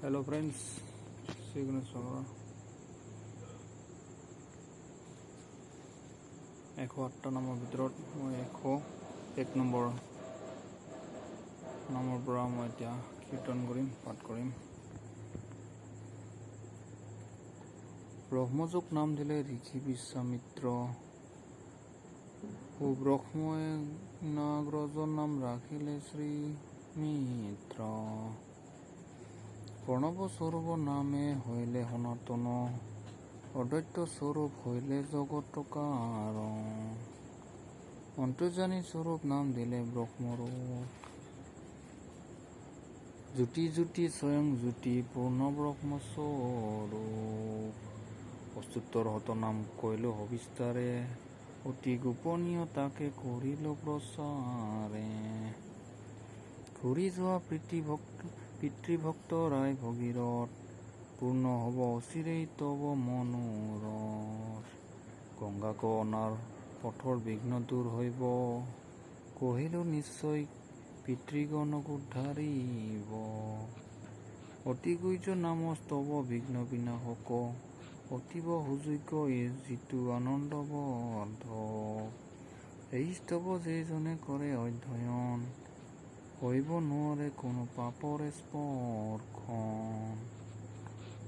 Hello friends, Shri Ganesh भगवान 108টা নামৰ ভিতৰত মই 101 নম্বৰ নামৰ পৰা মই এতিয়া কীৰ্তন কৰিম, পাঠ কৰিম। ব্ৰহ্মযোগ নাম দিলে ঋষি বিশ্বামিত্ৰ, ব্ৰহ্মই নাগৰাজৰ নাম ৰাখিলে শ্ৰী মিত্ৰ। প্ৰণৱ স্বৰূপ নামে হইলে সনাতন, অদ্বৈত স্বৰূপ হইলে জগত কাৰণ। অন্তৰ্যামী স্বৰূপ নাম দিলে ব্ৰহ্মৰূপ, জ্যোতি জ্যোতি স্বয়ং জ্যোতি পূৰ্ণ ব্ৰহ্মস্বৰূপ। অচ্যুতৰ হত নাম কৈলো সবিস্তাৰে, অতি গোপনীয় তাকে কৰিলো প্ৰচাৰে। ঘূৰি যোৱা পিতৃভক্ত ৰাই ভগীৰথ, পূৰ্ণ হব অচিৰেই তব মনোৰথ। গংগাক অনাৰ পথৰ বিঘ্ন দূৰ হইব, কহিলো নিশ্চয় পিতৃগণক উদ্ধাৰিব। অতি গুহ্য নাম স্তব বিঘ্ন বিনাশক, অতীব সুযোগ্য যিটো আনন্দবৰ্ধক। এই স্তব যেইজনে কৰে অধ্যয়ন, হইব নোৱাৰে কোনো পাপৰ স্পৰ্শন।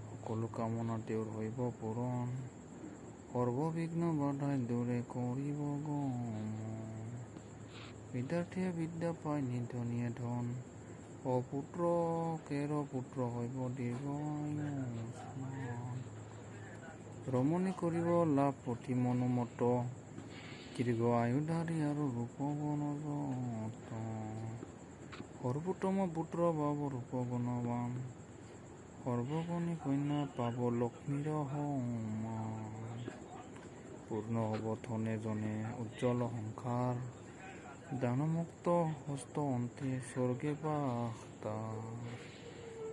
সকলো কামনা তেওঁৰ হইব পূৰণ, সৰ্ববিঘ্ন বাধাই দূৰে কৰিব গমন। বিদ্যাৰ্থীয়ে বিদ্যা পায় নিধনীয়ে ধন, অপুত্ৰকেৰ পুত্ৰ হইব দীৰ্ঘায়ুষ্মান। ৰমণী কৰিব লাভ প্ৰতি মনোমত, দীৰ্ঘ আয়ুধাৰী আৰু ৰূপগুণ যত। সৰ্বোত্তম পুত্ৰ পাব ৰূপগুণৱান, সৰ্বগুণী কন্যা পাব লক্ষ্মীৰ সমান। পূৰ্ণ হব ধনে জনে উজ্জ্বল সংসাৰ, দানমুক্ত হস্ত অন্তে স্বৰ্গে বাস তাৰ।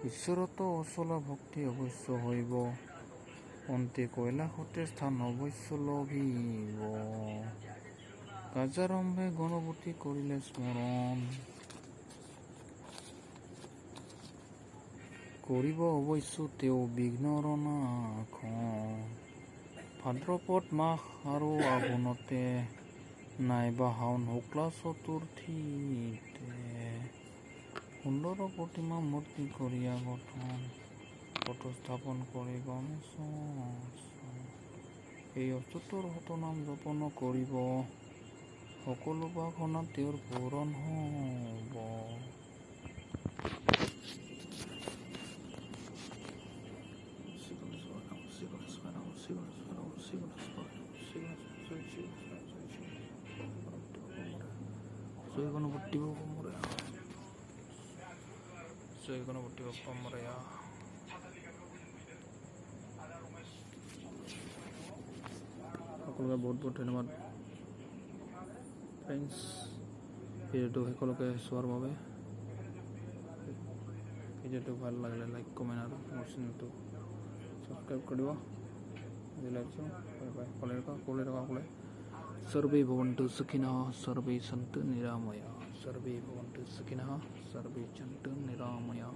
ঈশ্বৰত অচলা ভক্তি অৱশ্য হইব, অন্তে কৈলাসতে স্থান অৱশ্য লভিব। কাৰ্যাৰম্ভে গণপতি কৰিলে স্মৰণ, কৰিব অৱশ্য তেওঁ বিঘ্নৰ নাশন। ভাদ্ৰপদ মাহ আৰু আঘোণতে, নাইবা শাওণ শুক্লা চতুৰ্থীতে। সুন্দৰ প্ৰতিমা মূৰ্তি কৰিয়া গঠন, প্ৰতিস্থাপন কৰি গণেশ। এই অচ্যুতৰ হত নাম জপন কৰিব, সকলো বাসনা তেওঁৰ পূৰণ হব। জয় গণপতি বাপ্পা মোৰয়া, জয় গণপতি বাপ্পা মোৰয়া। সকলোকে বহুত বহুত ধন্যবাদ ফ্ৰেণ্ডছ, ভিডিঅ'টো সকলোকে চোৱাৰ বাবে। ভিডিঅ'টো ভাল লাগিলে লাইক কমেণ্ট আৰু মোৰ চেনেলটো সাবস্ক্রাইব कर दिवा। Bye bye. सर्वे भवन्तु सुखिनः, सर्वे सन्तु निरामया, सर्वे भवन्तु सुखिनः, सर्वे सन्तु निरामया।